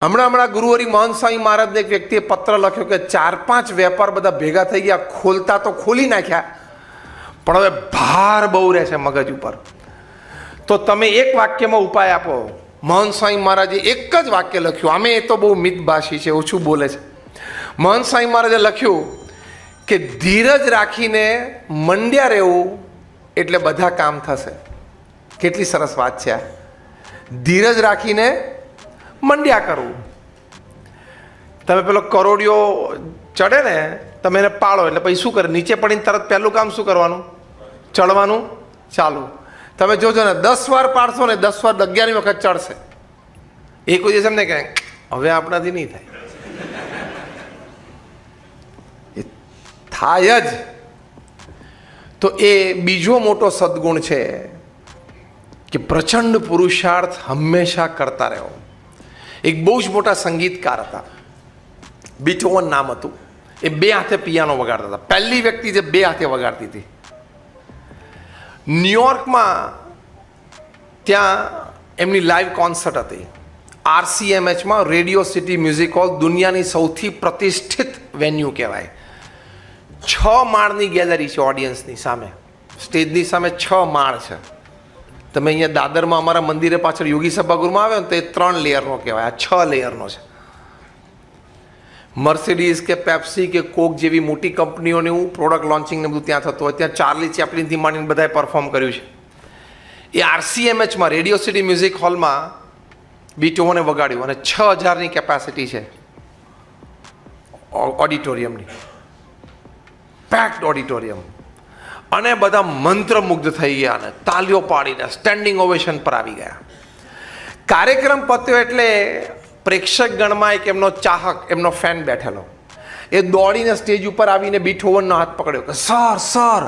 હમણાં ગુરુવરી મહંત સ્વામી મહારાજને એક વ્યક્તિએ પત્ર લખ્યો કે 4-5 વેપાર બધા ભેગા થઈ ગયા, ખોલતા તો ખોલી નાખ્યા, પણ હવે ભાર બહુ રહે છે મગજ ઉપર. તો તમે એક વાક્યમાં ઉપાય આપો. મહંત સ્વામી મહારાજે એક જ વાક્ય લખ્યું. આમે એ તો બહુ મિતભાષી છે, ઓછું બોલે છે. મહંત સ્વામી મહારાજે લખ્યું કે ધીરજ રાખીને મંડ્યા રહેવું એટલે બધા કામ થશે. કેટલી સરસ વાત છે આ! ધીરજ રાખીને મંડ્યા કરવું. તમે પેલો કરોડિયો ચડે ને, તમે એને પાડો એટલે પછી શું કરે? નીચે પડીને તરત પહેલું કામ શું કરવાનું? ચડવાનું ચાલુ. તમે જોજો ને 10 વાર પાડશો ને 10 વાર 11મી વખત ચડશે. એ કોઈ દિવસ એમને કહે હવે આપણાથી નહીં થાય. એ થાય જ. તો એ બીજો મોટો સદગુણ છે કે પ્રચંડ પુરુષાર્થ હંમેશા કરતા રહો. એક બહુ જ મોટા સંગીતકાર હતા, બીથોવન નામ હતું. એ 2 હાથે પિયાનો વગાડતા હતા. પહેલી વ્યક્તિ જે 2 હાથે વગાડતી હતી. ન્યુયોર્કમાં ત્યાં એમની લાઈવ કોન્સર્ટ હતી. RCMHમાં, રેડિયો સિટી મ્યુઝિક હોલ, દુનિયાની સૌથી પ્રતિષ્ઠિત વેન્યુ કહેવાય. 6 માળની ગેલેરી છે. ઓડિયન્સની સામે, સ્ટેજની સામે 6 માળ છે. તમે અહીંયા દાદરમાં અમારા મંદિરે પાછળ યોગી સભાગૃહમાં આવ્યો ને તો એ 3 લેયરનો કહેવાય. આ 6 લેયરનો છે. મર્સિડીઝ કે પેપ્સી કે કોક જેવી મોટી કંપનીઓનું પ્રોડક્ટ લોન્ચિંગ ને બધું ત્યાં થતું હોય. ત્યાં ચાર્લી ચેપ્લિનથી માંડીને બધાએ પરફોર્મ કર્યું છે. એ RCMHમાં, રેડિયો સિટી મ્યુઝિક હોલમાં બીટોવને વગાડ્યું અને 6000ની કેપેસિટી છે ઓડિટોરિયમની. Packed auditorium. અને બધા મંત્રમુગ્ધ થઈ ગયા અને તાલીઓ પાડીને સ્ટેન્ડિંગ ઓવેશન પર આવી ગયા. કાર્યક્રમ પત્યો એટલે પ્રેક્ષક ગણમાં એક એમનો ચાહક, એમનો ફેન બેઠેલો. એ દોડીને સ્ટેજ ઉપર આવીને બીથોવનનો હાથ પકડ્યો કે સર.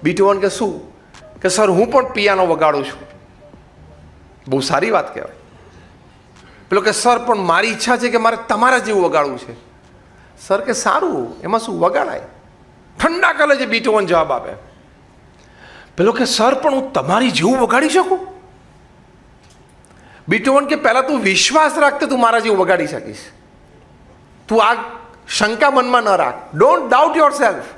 બીથોવન કે શું? કે સર હું પણ પિયાનો વગાડું છું. બહુ સારી વાત કહેવાય. પેલો કે સર પણ મારી ઈચ્છા છે કે મારે તમારા જેવું વગાડવું છે. સર કે સારું, એમાં શું, વગાડાય. ઠંડા કલે જે બીટોવન જવાબ આપે. પેલો કે સર પણ હું તમારી જેવું વગાડી શકું? બીટોવન કે પહેલા તું વિશ્વાસ રાખ કે તું મારા જેવું વગાડી શકીશ. તું આ શંકા મનમાં ન રાખ. Don't doubt your self.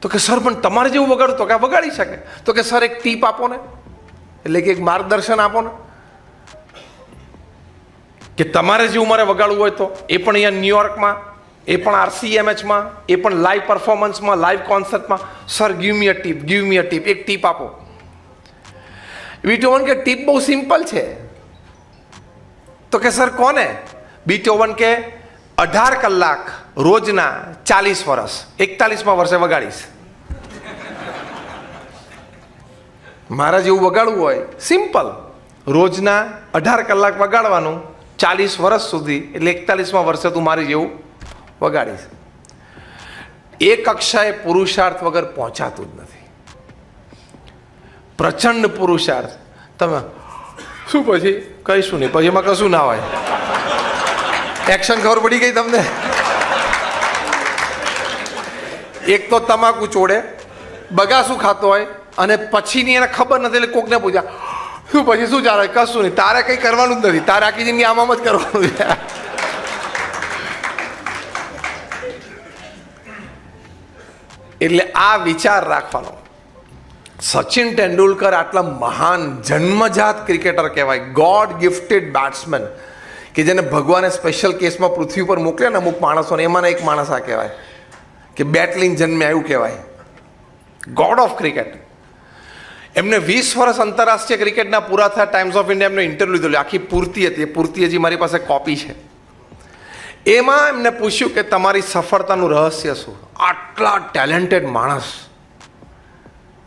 તો કે સર પણ તમારે જેવું વગાડું? તો કે વગાડી શકે. તો કે સર એક ટીપ આપો ને, એટલે કે એક માર્ગદર્શન આપો ને, કે તમારે જેવું મારે વગાડવું હોય તો. એ પણ અહીંયા ન્યુયોર્કમાં, એ પણ RCMHમાં, એ પણ લાઈવ પરફોર્મન્સમાં, લાઈવ કોન્સર્ટમાં. Sir give me a tip, એક ટીપ આપો. બીટોવન કે ટીપ બહુ સિમ્પલ છે. તો કે સર કોને? બીટોવન કે 18 કલાક રોજના 40 વર્ષ, 41મા વર્ષે વગાડીશ. મારા જેવું વગાડવું હોય, સિમ્પલ. રોજના 18 કલાક વગાડવાનું 40 વર્ષ સુધી, એટલે 41મા વર્ષે તું મારી જેવું વગાડીશ. એ કક્ષાએ પુરુષાર્થ વગર પહોંચાતું જ નથી. પ્રચંડ પુરુષાર્થ. તમે શું પછી કહીશું નહીં, પછી એમાં કશું ના હોય. એક્શન ખબર પડી ગઈ તમને? એક તો તમાકુ ચોડે, બગાસું ખાતો હોય અને પછીની એને ખબર નથી એટલે કોકને પૂછ્યા શું પછી શું ચાલે? કશું નહીં, તારે કંઈ કરવાનું જ નથી, તારે આખી જિંદગી આમ જ કરવાનું છે. એટલે આ વિચાર રાખવાનો. સચિન તેંડુલકર આટલા મહાન જન્મજાત ક્રિકેટર કહેવાય, ગોડ ગિફ્ટેડ બેટ્સમેન, કે જેને ભગવાને સ્પેશિયલ કેસમાં પૃથ્વી પર મોકલ્યા ને અમુક માણસોને, એમાંના એક માણસ આ કહેવાય કે બેટ લઈને જન્મ્યા, એવું કહેવાય. God of cricket. એમને 20 વર્ષ આંતરરાષ્ટ્રીય ક્રિકેટના પૂરા થયા. ટાઈમ્સ ઓફ ઇન્ડિયા એમનો ઇન્ટરવ્યુ લીધેલો, આખી પૂર્તિ હતી. એ પૂર્તિ હજી મારી પાસે કોપી છે. એમાં એમને પૂછ્યું કે તમારી સફળતાનું રહસ્ય શું? આટલા ટેલેન્ટેડ માણસ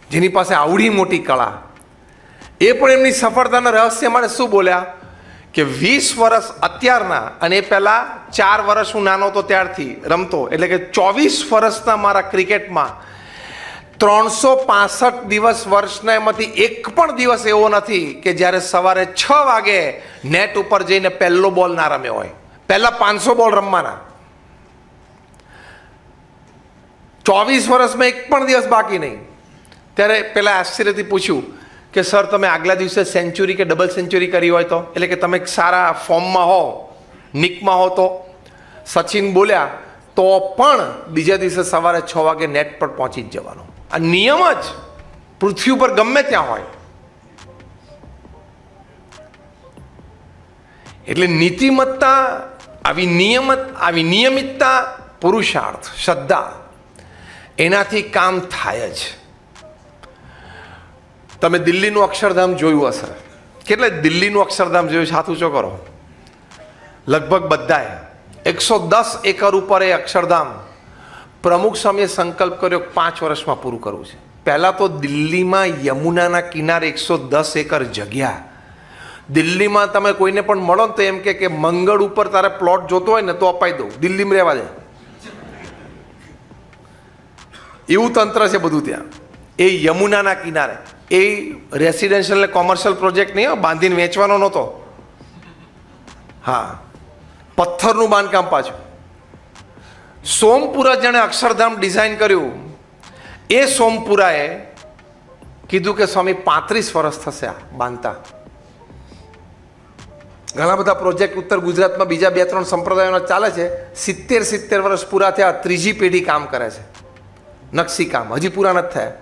જેની પાસે આવડી મોટી કળા, એ પણ એમની સફળતાના રહસ્ય માટે શું બોલ્યા કે 20 વર્ષ અત્યારના, અને એ પહેલાં 4 વર્ષ હું નાનો હતો ત્યારથી રમતો, એટલે કે 24 વર્ષના મારા ક્રિકેટમાં 365 દિવસ વર્ષના એમાંથી એક પણ દિવસ એવો નથી કે જ્યારે સવારે 6 વાગે નેટ ઉપર જઈને પહેલો બોલ ના રમ્યો હોય. પહેલા 500 બોલ રમવાના. 24 વર્ષમાં એક પણ દિવસ બાકી નહીં. ત્યારે પેલા આશ્ચર્યથી પૂછ્યું કે સર તમે આગલા દિવસે સેન્ચુરી કે ડબલ સેન્ચુરી કરી હોય તો, એટલે કે તમે સારા ફોર્મમાં હો, નિકમાં હો, તો સચિન બોલ્યા તો પણ બીજા દિવસે સવારે 6 વાગે નેટ પર પહોંચી જ જવાનો. આ નિયમ જ પૃથ્વી ઉપર ગમે ત્યાં હોય. એટલે નીતિમત્તા, આવી નિયમિતતા, પુરુષાર્થ, શ્રદ્ધા, એનાથી કામ થાય જ. તમે દિલ્હીનું અક્ષરધામ જોયું હશે. કેટલે દિલ્હીનું અક્ષરધામ જોયું છે? હાથ ઊંચો કરો. લગભગ બધાએ. 110 એકર ઉપર એ અક્ષરધામ પ્રમુખ સ્વામીએ સંકલ્પ કર્યો 5 વર્ષમાં પૂરું કરવું છે. પહેલાં તો દિલ્હીમાં યમુનાના કિનારે 110 એકર જગ્યા. દિલ્હીમાં તમે કોઈને પણ મળો ને તો એમ કે મંગળ ઉપર તારે પ્લોટ જોતો હોય ને તો અપાઈ દઉં, દિલ્હીમાં રહેવા દે, એવું તંત્ર છે બધું ત્યાં. એ યમુનાના કિનારે. એ રેસિડેન્શિયલ ને કોમર્શિયલ પ્રોજેક્ટ નહીં, બાંધીને વેચવાનો નહોતો. હા, પથ્થરનું બાંધકામ પાછું. સોમપુરા જેણે અક્ષરધામ ડિઝાઇન કર્યું, એ સોમપુરાએ કીધું કે સ્વામી 35 વર્ષ થશે આ બાંધતા. ઘણા બધા પ્રોજેક્ટ ઉત્તર ગુજરાતમાં બીજા 2-3 સંપ્રદાયોના ચાલે છે. 70 વર્ષ પૂરા થયા, ત્રીજી પેઢી કામ કરે છે. નકશી કામ હજી પૂરા નથી થયા,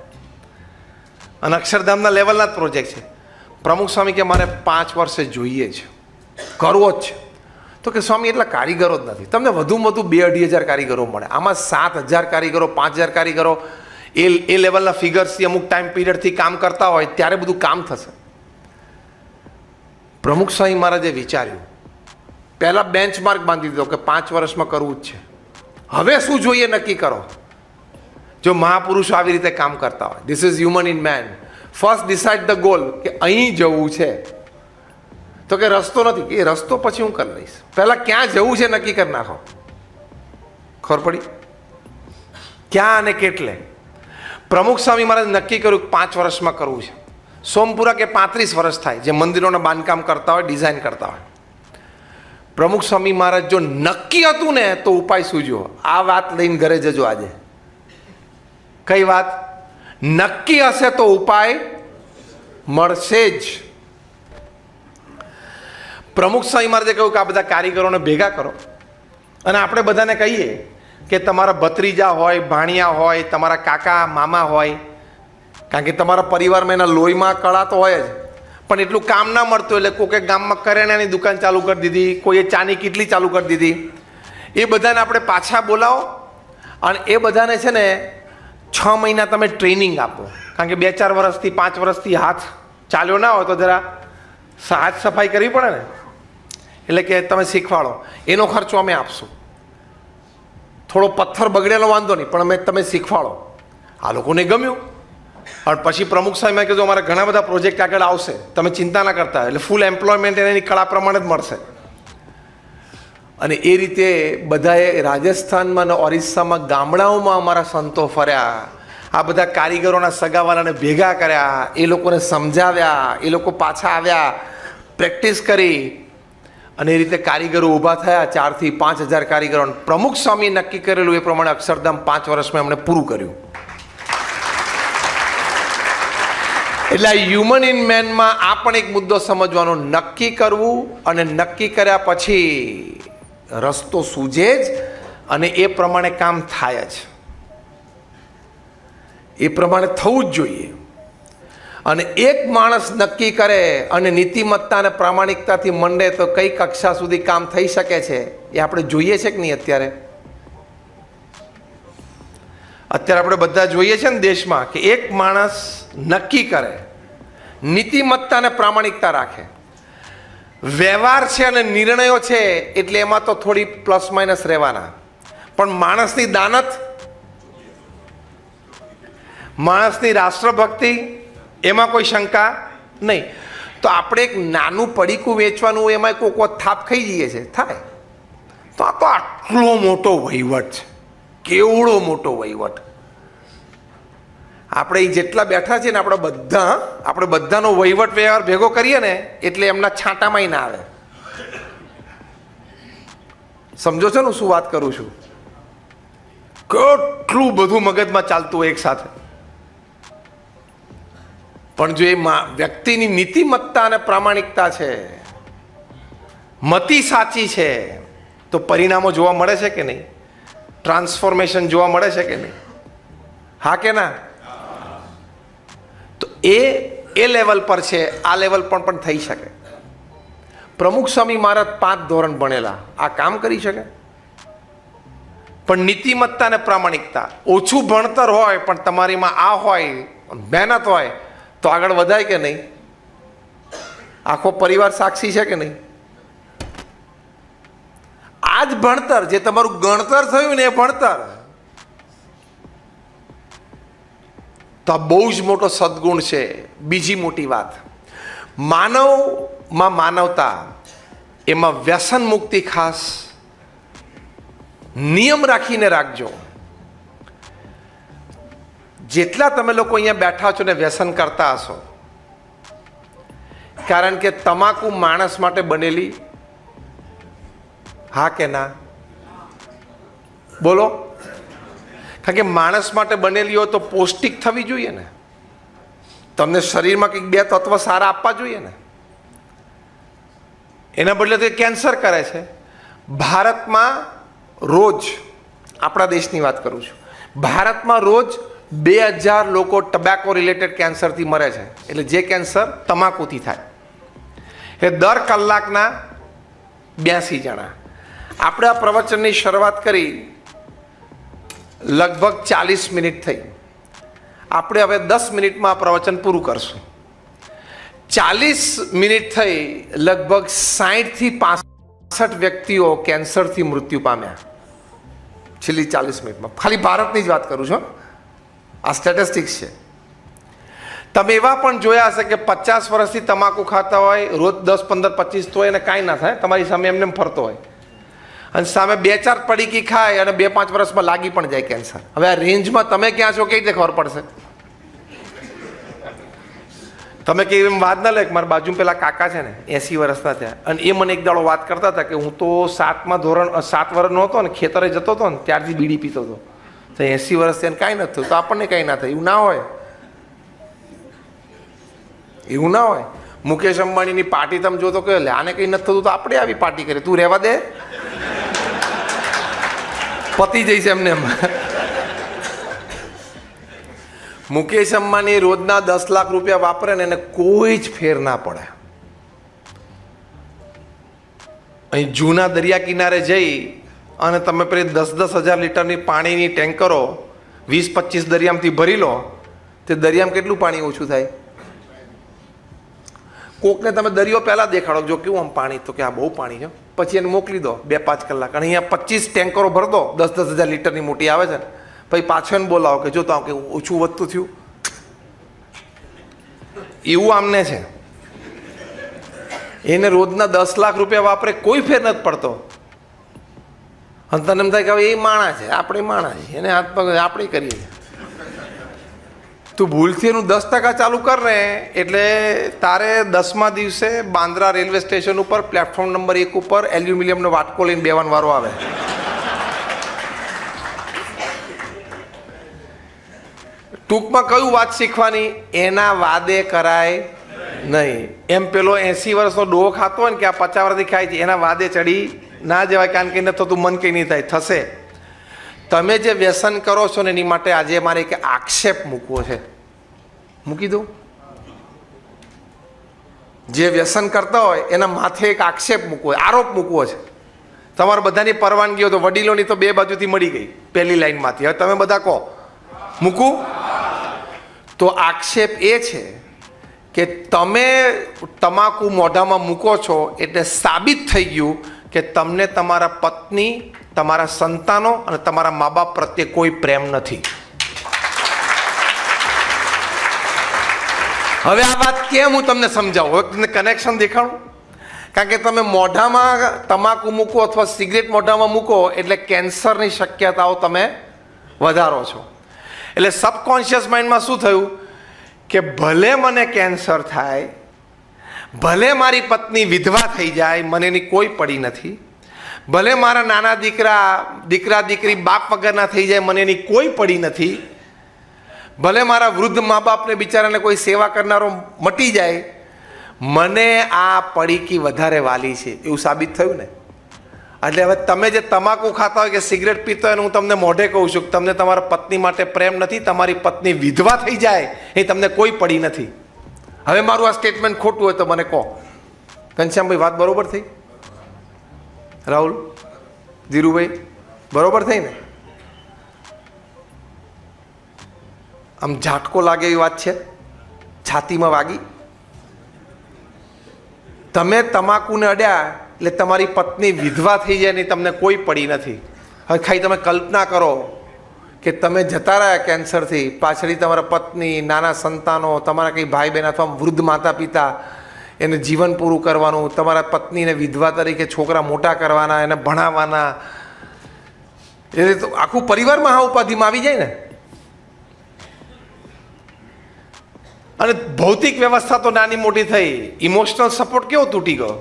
અને અક્ષરધામના લેવલના જ પ્રોજેક્ટ છે. પ્રમુખ સ્વામી કે મારે 5 વર્ષે જોઈએ છે, કરવો જ છે. તો કે સ્વામી એટલા કારીગરો જ નથી, તમને વધુમાં વધુ 2-2.5 હજાર કારીગરો મળે. આમાં 7,000 કારીગરો, 5,000 કારીગરો, એ લેવલના ફિગર્સથી અમુક ટાઈમ પીરિયડથી કામ કરતા હોય ત્યારે બધું કામ થશે. પ્રમુખ સ્વામી મહારાજે વિચાર્યું, પહેલાં બેન્ચમાર્ક બાંધી દીધો કે 5 વર્ષમાં કરવું જ છે. હવે શું જોઈએ નક્કી કરો. જો મહાપુરુષો આવી રીતે કામ કરતા હોય, this is human in man. First decide the goal, કે અહીં જવું છે. તો કે રસ્તો નથી, એ રસ્તો પછી હું કરી લઈશ, પહેલાં ક્યાં જવું છે નક્કી કરી નાખો. ખબર પડી? ક્યાં અને કેટલે. પ્રમુખ સ્વામી મહારાજ નક્કી કર્યું કે 5 વર્ષમાં કરવું છે. સોમપુરા કે 35 વર્ષ થાય, જે મંદિરોના બાંધકામ કરતા હોય, ડિઝાઇન કરતા હોય. પ્રમુખ સ્વામી મહારાજ જો નક્કી હતું ને તો ઉપાય સૂજ્યો. આ વાત લઈને ઘરે જજો આજે. કઈ વાત? નક્કી હશે તો ઉપાય મળશે જ. પ્રમુખ સ્વામી મહારાજે કહ્યું કે આ બધા કારીગરોને ભેગા કરો અને આપણે બધાને કહીએ કે તમારા ભત્રીજા હોય, ભાણિયા હોય, તમારા કાકા મામા હોય, કારણ કે તમારા પરિવારમાં એના લોહીમાં કળા તો હોય જ, પણ એટલું કામ ના મળતું એટલે કોઈકે ગામમાં કરિયાણાની દુકાન ચાલુ કરી દીધી, કોઈએ ચાની કીટલી ચાલુ કરી દીધી. એ બધાને આપણે પાછા બોલાવો અને એ બધાને છે ને 6 મહિના તમે ટ્રેનિંગ આપો. કારણ કે 2-4 વર્ષથી 5 વર્ષથી હાથ ચાલ્યો ના હોય તો જરા હાથ સફાઈ કરવી પડે ને, એટલે કે તમે શીખવાડો. એનો ખર્ચો અમે આપશું. થોડો પથ્થર બગડેલો વાંધો નહીં, પણ તમે શીખવાડો. આ લોકોને ગમ્યું. અને પછી પ્રમુખ સાહેબે કીધું અમારે ઘણા બધા પ્રોજેક્ટ આગળ આવશે, તમે ચિંતા ના કરતા. એટલે ફૂલ એમ્પ્લોયમેન્ટ એની કળા પ્રમાણે જ મળશે. અને એ રીતે બધાએ રાજસ્થાનમાં અને ઓરિસ્સામાં ગામડાઓમાં અમારા સંતો ફર્યા. આ બધા કારીગરોના સગાવાલાને ભેગા કર્યા, એ લોકોને સમજાવ્યા, એ લોકો પાછા આવ્યા, પ્રેક્ટિસ કરી, અને એ રીતે કારીગરો ઊભા થયા. 4 થી 5 હજાર કારીગરો. પ્રમુખ સ્વામી નક્કી કરેલું એ પ્રમાણે અક્ષરધામ 5 વર્ષમાં એમણે પૂરું કર્યું. એટલે હ્યુમન ઇન મેનમાં આ પણ એક મુદ્દો સમજવાનો, નક્કી કરવું અને નક્કી કર્યા પછી રસ્તો સૂજે જ, અને એ પ્રમાણે કામ થાય જ. એ પ્રમાણે થવું જ જોઈએ. અને એક માણસ નક્કી કરે અને નીતિમત્તા અને પ્રામાણિકતાથી મંડે તો કઈ કક્ષા સુધી કામ થઈ શકે છે એ આપણે જોઈએ છે કે નહીં? અત્યારે આપણે બધા જોઈએ છે ને દેશમાં કે એક માણસ નક્કી કરે, નીતિમત્તા અને પ્રામાણિકતા રાખે, વ્યવહાર છે અને નિર્ણયો છે એટલે એમાં તો થોડી પ્લસ માઇનસ રહેવાના, પણ માણસની દાનત, માણસની રાષ્ટ્રભક્તિ, એમાં કોઈ શંકા નહીં. તો આપણે એક નાનું પડીકું વેચવાનું હોય, એમાં કોઈક વખત થાપ ખાઈ જઈએ છે, થાય. તો આ તો આટલો મોટો વહીવટ છે, કેવડો મોટો વહીવટ. આપણે જેટલા બેઠા છીએ ને આપણે બધાનો વહીવટ વ્યવહાર ભેગો કરીએ ને એટલે એમના છાંટામાંય ના આવે. સમજો છો ને શું વાત કરું છું? કેટલું બધું મગજમાં ચાલતું હોય એક સાથે. પણ જો એ વ્યક્તિની નીતિમત્તા અને પ્રામાણિકતા છે, મતિ સાચી છે, તો પરિણામો જોવા મળે છે કે નહીં? ટ્રાન્સફોર્મેશન જોવા મળે છે કે નહીં? હા કે ના? તો એ લેવલ પર છે, આ લેવલ પર પણ થઈ શકે. પ્રમુખ સ્વામી મહારાજ 5 ધોરણ ભણેલા, આ કામ કરી શકે? પણ નીતિમત્તા અને પ્રામાણિકતા, ઓછું ભણતર હોય પણ તમારીમાં આ હોય, મહેનત હોય, તો આગળ વધાય કે નહીં? આખો પરિવાર સાક્ષી છે કે નહીં? આ જ ભણતર, જે તમારું ગણતર થયું ને, એ ભણતર તો આ બહુ જ મોટો સદગુણ છે. બીજી મોટી વાત, માનવમાં માનવતા, એમાં વ્યસન મુક્તિ ખાસ નિયમ રાખીને રાખજો. જેટલા તમે લોકો અહીંયા બેઠા છો ને વ્યસન કરતા હશો, કારણ કે તમાકુ માણસ માટે બનેલી, હા કે ના? બોલો. કારણ કે માણસ માટે બનેલી હોય તો પૌષ્ટિક થવી જોઈએ ને, તમને શરીરમાં કંઈક 2 તત્વ સારા આપવા જોઈએ ને. એના બદલે તો કેન્સર કરે છે. ભારતમાં રોજ, આપણા દેશની વાત કરું છું, ભારતમાં રોજ 2000 લોકો ટબેકો રિલેટેડ કેન્સરથી મરે છે. એટલે જે કેન્સર તમાકુથી થાય, એ દર કલાકના 82 જણા. આપણે આ પ્રવચનની શરૂઆત કરી લગભગ 40 મિનિટ થઈ. આપણે હવે 10 મિનિટમાં આ પ્રવચન પૂરું કરશું. 40 મિનિટ થઈ, લગભગ 60 થી 65 વ્યક્તિઓ કેન્સરથી મૃત્યુ પામ્યા છેલ્લી 40 મિનિટમાં. ખાલી ભારતની જ વાત કરું છું, આ સ્ટેટિસ્ટિક્સ છે. તમે એવા પણ જોયા હશે કે 50 વર્ષથી તમાકુ ખાતા હોય, રોજ 10, 15, 25, તો એને કાંઈ ના થાય, તમારી સામે એમને ફરતો હોય, અને સામે 2-4 પડીકી ખાય અને 2-5 વર્ષમાં લાગી પણ જાય કેન્સર. હવે આ રેન્જમાં તમે ક્યાં છો, કઈ રીતે ખબર પડશે? તમે કે એમ વાત ના લે કે મારા બાજુમાં પેલા કાકા છે ને, 80 વર્ષના થયા, અને એ મને એક દાડો વાત કરતા હતા કે હું તો 7 વર્ષનો હતો ને, ખેતરે જતો હતો ને, ત્યારથી બીડી પીતો હતો, તો 80 વર્ષ થયા કાંઈ નથી થયું, તો આપણને કાંઈ ના થાય. એવું ના હોય, એવું ના હોય. મુકેશ અંબાણીની પાર્ટી તમે જોતો કે આને કંઈ નથી થતું, તો આપણે આવી પાર્ટી કરીએ. તું રહેવા દે, પતી જઈશ એમને એમ. મુકેશ અંબાણી રોજના 10 લાખ રૂપિયા વાપરે ને એને કોઈ જ ફેર ના પડે. અહીં જૂના દરિયા કિનારે જઈ અને તમે પેલી 10,000 લીટરની પાણીની ટેન્કરો 20-25 દરિયામાંથી ભરી લો, તે દરિયામાં કેટલું પાણી ઓછું થાય? કોકને તમે દરિયો પહેલાં દેખાડો, જો કેવું આમ પાણી, તો કે આ બહુ પાણી છે, પછી એને મોકલી દો 2-5 કલાક, અને અહીંયા 25 ટેન્કરો ભર દો, 10,000 લીટરની મોટી આવે છે ને, પછી પાછો એને બોલાવો કે જો તો કે ઓછું વધતું થયું. એવું આમને છે, એને રોજના 10 લાખ રૂપિયા વાપરે, કોઈ ફેર નથી પડતો. અને તને એમ થાય કે હવે એ માણા છે, આપણે માણા છે, એને હાથ પગ આપણે કરીએ છીએ. તું ભૂલથી એનું 10% ચાલુ કર ને, એટલે તારે 10મા દિવસે બાંદ્રા રેલવે સ્ટેશન ઉપર પ્લેટફોર્મ નંબર 1 ઉપર એલ્યુમિનિયમનો વાટકો લઈને બેવાનો વારો આવે. ટૂંકમાં કયું વાત શીખવાની? એના વાદે કરાય નહીં. એમ પેલો 80 વર્ષનો ડોહો ખાતો હોય ને કે આ 50 વર્ષથી ખાય છે, એના વાદે ચડી ના જવાય, કારણ કે એને થતું મન કંઈ નહીં થાય, થશે. તમે જે વ્યસન કરો છો ને, એની માટે આજે મારે એક આક્ષેપ મૂકવો છે. મૂકી દો. જે વ્યસન કરતા હોય એના માથે એક આક્ષેપ મૂકવો, આરોપ મૂકવો છે. તમારા બધાની પરવાનગીઓ તો વડીલોની તો 2 બાજુથી મળી ગઈ, પહેલી લાઈનમાંથી. હવે તમે બધા કહો, મૂકું? તો આક્ષેપ એ છે કે તમે તમાકુ મોઢામાં મૂકો છો એટલે સાબિત થઈ ગયું કે તમને તમારા પત્ની, તમારા સંતાનો અને તમારા મા બાપ પ્રત્યે કોઈ પ્રેમ નથી. હવે આ વાત કેમ હું તમને સમજાવું, હવે તમને કનેક્શન દેખાડું. કારણ કે તમે મોઢામાં તમાકુ મૂકો અથવા સિગરેટ મોઢામાં મૂકો એટલે કેન્સરની શક્યતાઓ તમે વધારો છો. એટલે સબકોન્શિયસ માઇન્ડમાં શું થયું કે ભલે મને કેન્સર થાય, ભલે મારી પત્ની વિધવા થઈ જાય, મને એની કોઈ પડી નથી, ભલે મારા નાના દીકરા દીકરી બાપ વગરના થઈ જાય, મને એની કોઈ પડી નથી, ભલે મારા વૃદ્ધ મા બાપને બિચારાને કોઈ સેવા કરનારો મટી જાય, મને આ પડીકી વધારે વાલી છે એવું સાબિત થયું ને. એટલે હવે તમે જે તમાકુ ખાતા હોય કે સિગરેટ પીતા હોય, હું તમને મોઢે કહું છું કે તમને તમારા પત્ની માટે પ્રેમ નથી, તમારી પત્ની વિધવા થઈ જાય એ તમને કોઈ પડી નથી. હવે મારું આ સ્ટેટમેન્ટ ખોટું હોય તો મને કહો. ઘનશ્યામભાઈ વાત બરોબર થઈ? રાહુલ, ધીરુભાઈ, બરોબર થઈ ને? આમ ઝાટકો લાગે એવી વાત છે, છાતીમાં વાગી. તમે તમાકુને અડ્યા એટલે તમારી પત્ની વિધવા થઈ જાય નહીં, તમને કોઈ પડી નથી. હવે ખાલી તમે કલ્પના કરો કે તમે જતા રહ્યા કેન્સરથી, પાછળથી તમારા પત્ની, નાના સંતાનો, તમારા કંઈ ભાઈ બહેન અથવા વૃદ્ધ માતા પિતા, એને જીવન પૂરું કરવાનું, તમારા પત્નીને વિધવા તરીકે છોકરા મોટા કરવાના, એને ભણાવવાના, એ તો આખું પરિવારમાં આ ઉપાધિમાં આવી જાય ને. અને ભૌતિક વ્યવસ્થા તો નાની મોટી થઈ, ઇમોશનલ સપોર્ટ કેવો તૂટી ગયો.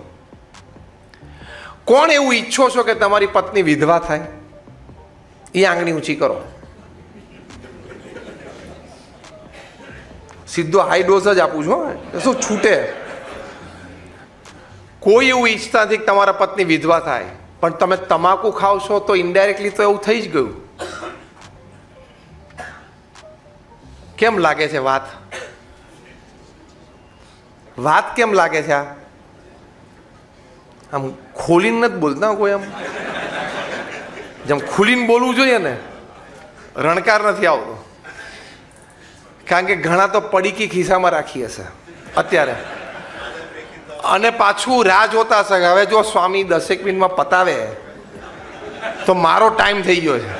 કોણ એવું ઈચ્છો છો કે તમારી પત્ની વિધવા થાય? એ આંગળી ઊંચી કરો. સીધો હાઈ ડોઝ જ આપું છું, શું છૂટે. કોઈ એવું ઈચ્છતા નથી કે તમારા પત્ની વિધવા થાય, પણ તમે તમાકુ ખાવ છો તો ઇનડાયરેક્ટલી તો એવું થઈ જ ગયું. કેમ લાગે છે વાત? વાત કેમ લાગે છે? આમ ખોલીને નથી બોલતા કોઈ, આમ જેમ ખુલીને બોલવું જોઈએ ને, રણકાર નથી આવતો. કારણ કે ઘણા તો પડીકી ખિસ્સામાં રાખી હશે અત્યારે, અને પાછું રાહ જોતા હશે કે હવે જો સ્વામી 10 મિનિટમાં પતાવે તો મારો ટાઈમ થઈ ગયો છે.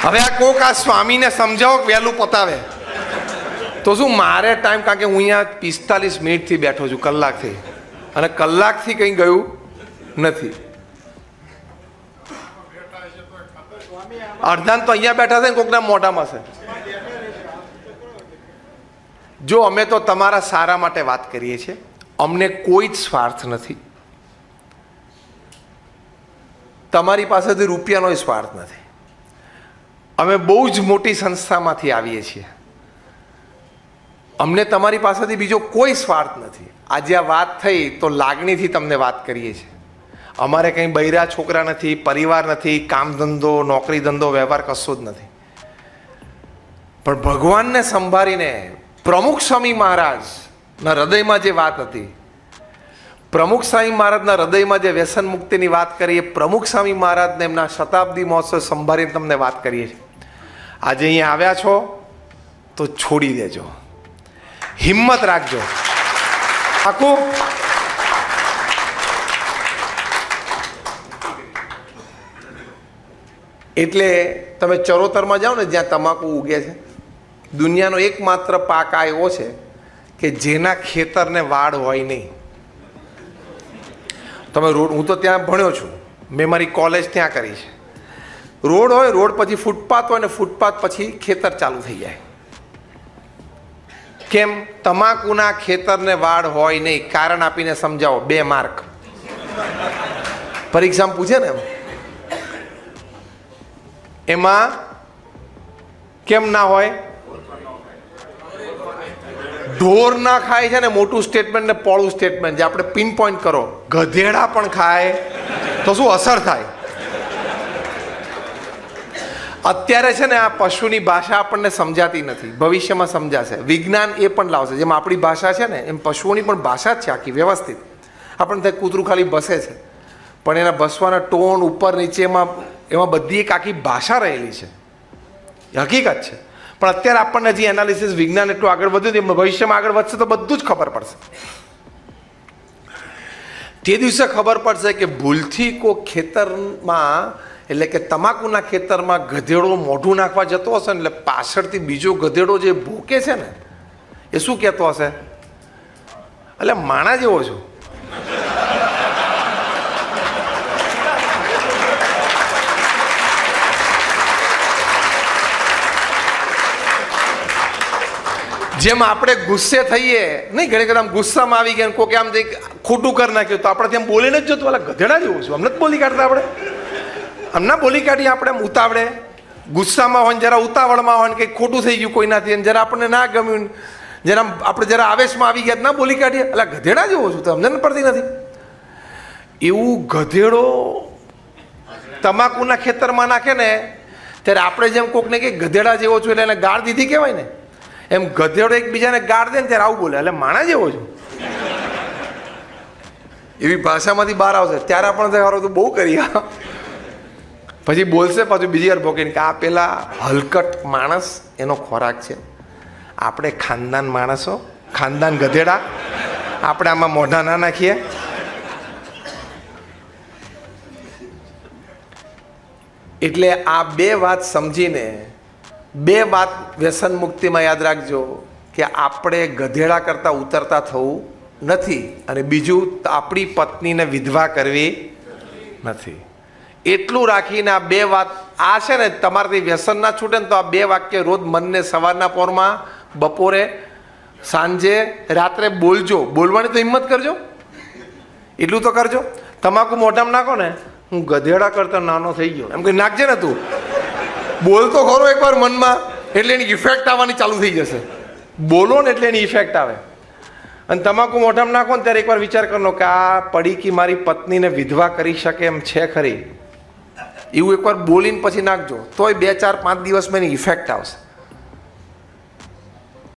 હવે આ કોક આ સ્વામીને સમજાવો કે વહેલું પતાવે તો શું મારે ટાઈમ, કારણ કે હું અહીંયા 45 મિનિટથી બેઠો છું, કલાકથી, અને કલાકથી કંઈ ગયું નથી. અડધા તો અહીંયા બેઠા છે ને કોકના મોઢામાં છે. જો અમે તો તમારા સારા માટે વાત કરીએ છીએ, અમને કોઈ જ સ્વાર્થ નથી, તમારી પાસેથી રૂપિયાનો સ્વાર્થ નથી. અમે બહુ જ મોટી સંસ્થામાંથી આવીએ છીએ, અમને તમારી પાસેથી બીજો કોઈ સ્વાર્થ નથી. આજે આ વાત થઈ તો લાગણીથી તમને વાત કરીએ છીએ. અમારે કંઈ બૈરા છોકરા નથી, પરિવાર નથી, કામ ધંધો, નોકરી ધંધો, વ્યવહાર કશો જ નથી. પણ ભગવાનને સંભાળીને પ્રમુખ સ્વામી મહારાજના હૃદયમાં જે વાત હતી, પ્રમુખ સ્વામી મહારાજના હૃદયમાં જે વ્યસન મુક્તિની વાત કરી, એ પ્રમુખ સ્વામી મહારાજને એમના શતાબ્દી મહોત્સવ સંભાળીને તમને વાત કરીએ છીએ. આજે અહીંયા આવ્યા છો તો છોડી દેજો, હિંમત રાખજો. આખું એટલે તમે ચરોતરમાં જાઓ ને જ્યાં તમાકુ ઉગે છે, દુનિયાનો એકમાત્ર પાક આ એવો છે કે જેના ખેતરને વાડ હોય નહીં. તમે રોડ, હું તો ત્યાં ભણ્યો છું, મેં મારી કોલેજ ત્યાં કરી છે. રોડ હોય, રોડ પછી ફૂટપાથ હોય, ને ફૂટપાથ પછી ખેતર ચાલુ થઈ જાય. કેમ? તમાકુના ખેતરને વાડ હોય નહીં. કારણ આપીને સમજાવો. 2 માર્ક પરીક્ષામાં પૂછે ને, એમાં કેમ ના હોય? ઢોર ના ખાય છે ને મોટું સ્ટેટમેન્ટ ને પોળું સ્ટેટમેન્ટ, જે આપણે પિન પોઈન્ટ કરો. ગધેડા પણ ખાય તો શું અસર થાય? અત્યારે છે ને આ પશુની ભાષા આપણને સમજાતી નથી, ભવિષ્યમાં સમજાશે. વિજ્ઞાન એ પણ લાવશે. જેમ આપણી ભાષા છે ને, એમ પશુઓની પણ ભાષા જ છે આખી વ્યવસ્થિત. આપણને ત્યાં કૂતરું ખાલી બસે છે, પણ એના બસવાના ટોન ઉપર નીચે એમાં બધી એક આખી ભાષા રહેલી છે, હકીકત છે. પણ અત્યારે આપણને જે એનાલિસિસ વિજ્ઞાન એટલું આગળ વધ્યું, એમ ભવિષ્યમાં આગળ વધશે તો બધું જ ખબર પડશે. તે દિવસે ખબર પડશે કે ભૂલથી કોઈ ખેતરમાં, એટલે કે તમાકુના ખેતરમાં ગધેડો મોઢું નાખવા જતો હશે ને, એટલે પાછળથી બીજો ગધેડો જે ભૂકે છે ને, એ શું કહેતો હશે? એટલે માણા જેવો છું. જેમ આપણે ગુસ્સે થઈએ નહીં, ઘણી વખત આમ ગુસ્સામાં આવી ગયા, કોઈ આમ ખોટું કરી નાખ્યું તો આપણે ત્યાં બોલીને જ જોતું, ઓલા ગધેડા જેવું છું, અમને જ બોલી કાઢતા આપણે. ના બોલી કાઢીએ આપણે એમ ઉતાવળે, ગુસ્સામાં હોય ને જરા ઉતાવળમાં હોય ને કંઈક ખોટું થઈ ગયું કોઈનાથી અને જરા આપણને ના ગમ્યું, જરા આપણે જરા આવેશમાં આવી ગયા ના બોલી કાઢીએ, એટલે ગધેડા જેવો છું, તો સમજણ પડતી નથી. એવું ગધેડો તમાકુના ખેતરમાં નાખે ને ત્યારે આપણે જેમ કોકને કે ગધેડા જેવો છું એટલે એને ગાળ દીધી કહેવાય ને, એમ ગધેડો એકબીજાને ગાળ દે ને ત્યારે આવું બોલે, એટલે માણા જેવો છું એવી ભાષામાંથી બહાર આવશે. ત્યારે આપણે સારું તો બહુ કરી, પછી બોલશે પાછું બીજી વાર ભોગીને કે આ પેલા હલકટ માણસ એનો ખોરાક છે, આપણે ખાનદાન માણસો, ખાનદાન ગધેડા, આપણે આમાં મોઢા ના નાખીએ. એટલે આ બે વાત સમજીને, બે વાત વ્યસન મુક્તિમાં યાદ રાખજો કે આપણે ગધેડા કરતાં ઉતરતા થવું નથી, અને બીજું આપણી પત્નીને વિધવા કરવી નથી. એટલું રાખીને આ બે વાત, આ છે ને તમારાથી વ્યસન ના છૂટે ને તો આ બે વાક્ય રોજ મનને સવારના પોરમાં, બપોરે, સાંજે, રાત્રે બોલજો. બોલવાની તો હિંમત કરજો, એટલું તો કરજો. તમાકુ મોઢામાં નાખો ને, હું ગધેડા કરતા નાનો થઈ ગયો એમ કે નાખજે ને, તું બોલ તો ખરો એકવાર મનમાં, એટલે એની ઇફેક્ટ આવવાની ચાલુ થઈ જશે. બોલો ને એટલે એની ઇફેક્ટ આવે. અને તમાકુ મોઢામાં નાખો ને ત્યારે એકવાર વિચાર કરનો કે આ પડીકી મારી પત્નીને વિધવા કરી શકે એમ છે ખરી, એવું એકવાર બોલીને પછી નાખજો, તોય 2, 4, 5 દિવસમાં એની ઇફેક્ટ આવશે.